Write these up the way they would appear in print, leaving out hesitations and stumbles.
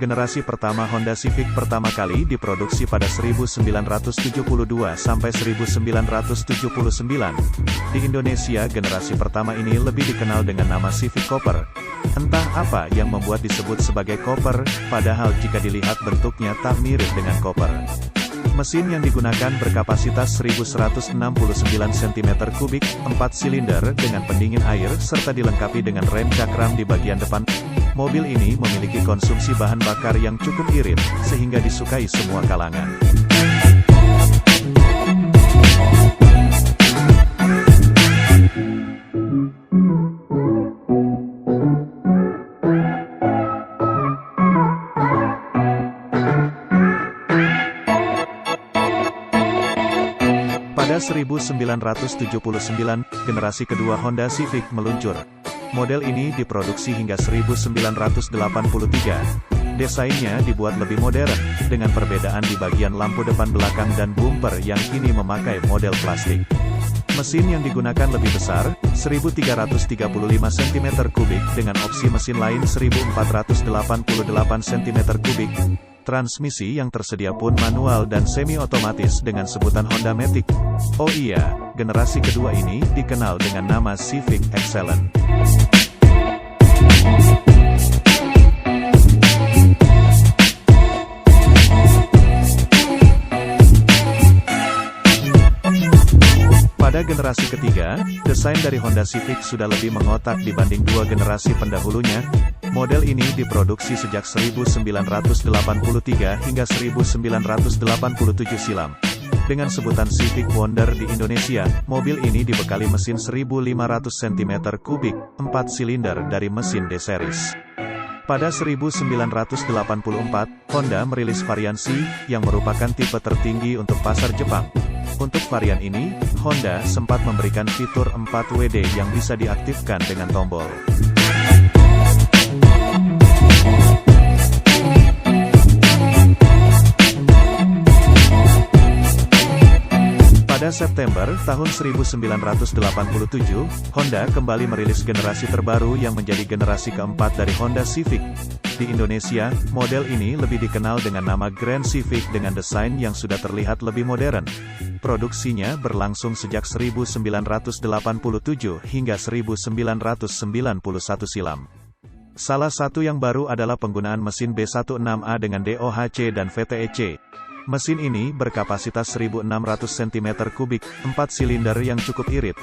Generasi pertama Honda Civic pertama kali diproduksi pada 1972 sampai 1979. Di Indonesia, generasi pertama ini lebih dikenal dengan nama Civic Cooper. Entah apa yang membuat disebut sebagai Cooper, padahal jika dilihat bentuknya tak mirip dengan Cooper. Mesin yang digunakan berkapasitas 1169 cm3, 4 silinder dengan pendingin air serta dilengkapi dengan rem cakram di bagian depan. Mobil ini memiliki konsumsi bahan bakar yang cukup irit, sehingga disukai semua kalangan. Pada 1979, generasi kedua Honda Civic meluncur. Model ini diproduksi hingga 1983. Desainnya dibuat lebih modern, dengan perbedaan di bagian lampu depan belakang dan bumper yang kini memakai model plastik. Mesin yang digunakan lebih besar, 1335 cm3 dengan opsi mesin lain 1488 cm3. Transmisi yang tersedia pun manual dan semi-otomatis dengan sebutan Honda Matic. Oh iya, generasi kedua ini dikenal dengan nama Civic Excellent. Pada generasi ketiga, desain dari Honda Civic sudah lebih mengotak dibanding dua generasi pendahulunya. Model ini diproduksi sejak 1983 hingga 1987 silam. Dengan sebutan Civic Wonder di Indonesia, mobil ini dibekali mesin 1500 cm3, 4 silinder dari mesin D-Series. Pada 1984, Honda merilis varian C, yang merupakan tipe tertinggi untuk pasar Jepang. Untuk varian ini, Honda sempat memberikan fitur 4WD yang bisa diaktifkan dengan tombol. Pada September tahun 1987, Honda kembali merilis generasi terbaru yang menjadi generasi keempat dari Honda Civic. Di Indonesia, model ini lebih dikenal dengan nama Grand Civic dengan desain yang sudah terlihat lebih modern. Produksinya berlangsung sejak 1987 hingga 1991 silam. Salah satu yang baru adalah penggunaan mesin B16A dengan DOHC dan VTEC. Mesin ini berkapasitas 1600 cm3, 4 silinder yang cukup irit.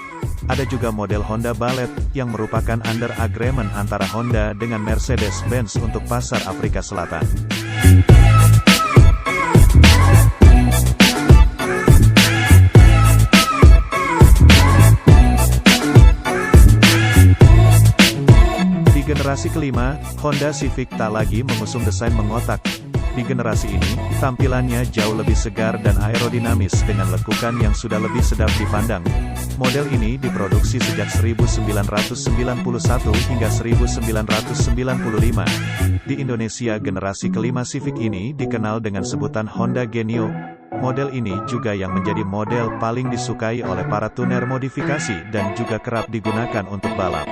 Ada juga model Honda Ballet, yang merupakan under agreement antara Honda dengan Mercedes-Benz untuk pasar Afrika Selatan. Di generasi kelima, Honda Civic tak lagi mengusung desain mengotak. Di generasi ini, tampilannya jauh lebih segar dan aerodinamis dengan lekukan yang sudah lebih sedap dipandang. Model ini diproduksi sejak 1991 hingga 1995. Di Indonesia, generasi kelima Civic ini dikenal dengan sebutan Honda Genio. Model ini juga yang menjadi model paling disukai oleh para tuner modifikasi dan juga kerap digunakan untuk balap.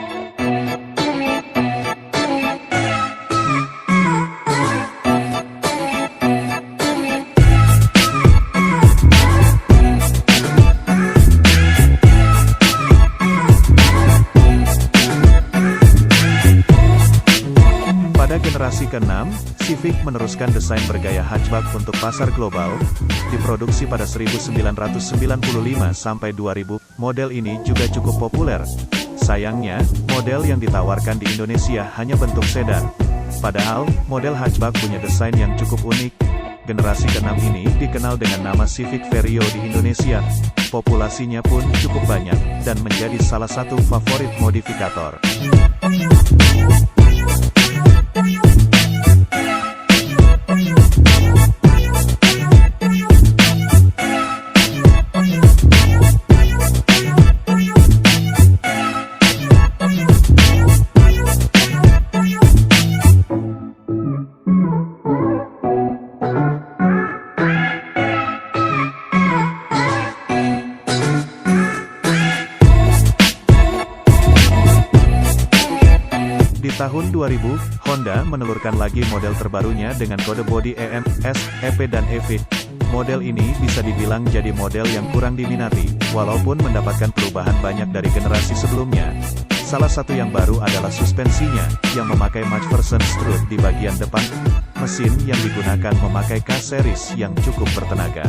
Generasi ke-6, Civic meneruskan desain bergaya hatchback untuk pasar global. Diproduksi pada 1995 sampai 2000, model ini juga cukup populer. Sayangnya, model yang ditawarkan di Indonesia hanya bentuk sedan. Padahal, model hatchback punya desain yang cukup unik. Generasi ke-6 ini dikenal dengan nama Civic Vario di Indonesia. Populasinya pun cukup banyak, dan menjadi salah satu favorit modifikator. tahun 2000, Honda menelurkan lagi model terbarunya dengan kode bodi EM, S, EP dan EV. Model ini bisa dibilang jadi model yang kurang diminati, walaupun mendapatkan perubahan banyak dari generasi sebelumnya. Salah satu yang baru adalah suspensinya, yang memakai McPherson strut di bagian depan. Mesin yang digunakan memakai K-Series yang cukup bertenaga.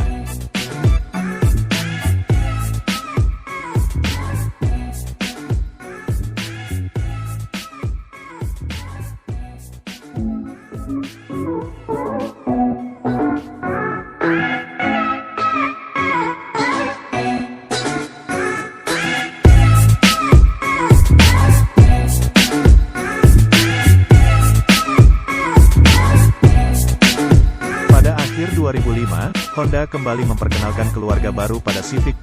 Pada akhir 2005, Honda kembali memperkenalkan keluarga baru pada Civic.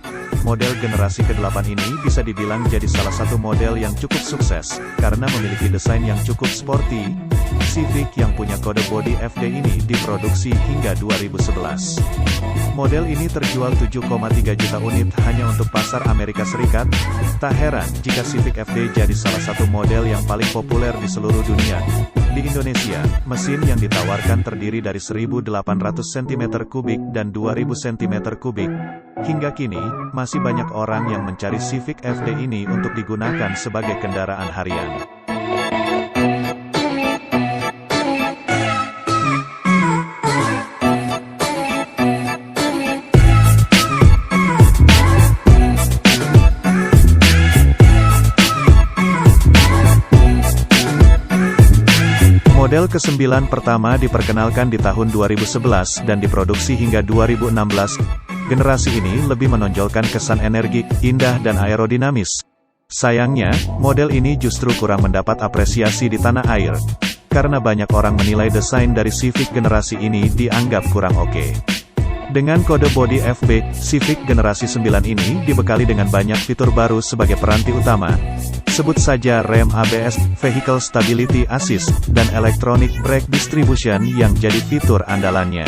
Model generasi ke-8 ini bisa dibilang jadi salah satu model yang cukup sukses, karena memiliki desain yang cukup sporty. Civic yang punya kode bodi FD ini diproduksi hingga 2011. Model ini terjual 7,3 juta unit hanya untuk pasar Amerika Serikat. Tak heran jika Civic FD jadi salah satu model yang paling populer di seluruh dunia. Di Indonesia, mesin yang ditawarkan terdiri dari 1.800 cm3 dan 2.000 cm3. Hingga kini, masih banyak orang yang mencari Civic FD ini untuk digunakan sebagai kendaraan harian. Model ke-9 pertama diperkenalkan di tahun 2011 dan diproduksi hingga 2016. Generasi ini lebih menonjolkan kesan energik, indah dan aerodinamis. Sayangnya, model ini justru kurang mendapat apresiasi di tanah air. Karena banyak orang menilai desain dari Civic generasi ini dianggap kurang oke. Dengan kode bodi FB, Civic generasi 9 ini dibekali dengan banyak fitur baru sebagai peranti utama. Sebut saja rem ABS, Vehicle Stability Assist, dan Electronic Brake Distribution yang jadi fitur andalannya.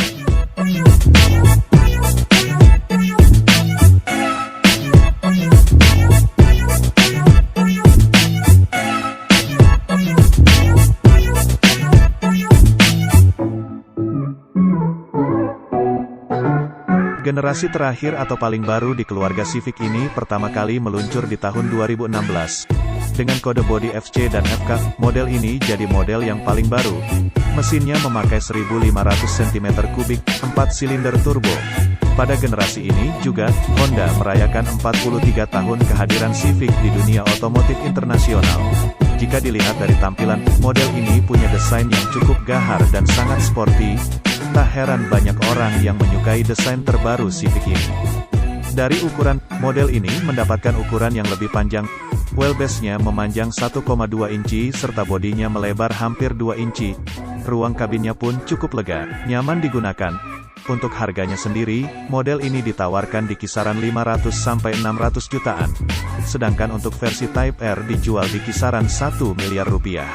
Generasi terakhir atau paling baru di keluarga Civic ini pertama kali meluncur di tahun 2016. Dengan kode bodi FC dan FK, model ini jadi model yang paling baru. Mesinnya memakai 1.500 cm3, 4 silinder turbo. Pada generasi ini juga, Honda merayakan 43 tahun kehadiran Civic di dunia otomotif internasional. Jika dilihat dari tampilan, model ini punya desain yang cukup gahar dan sangat sporty. Tak heran banyak orang yang menyukai desain terbaru Civic ini. Dari ukuran, model ini mendapatkan ukuran yang lebih panjang. Wheelbase-nya memanjang 1,2 inci serta bodinya melebar hampir 2 inci. Ruang kabinnya pun cukup lega, nyaman digunakan. Untuk harganya sendiri, model ini ditawarkan di kisaran 500-600 jutaan. Sedangkan untuk versi Type R dijual di kisaran 1 miliar rupiah.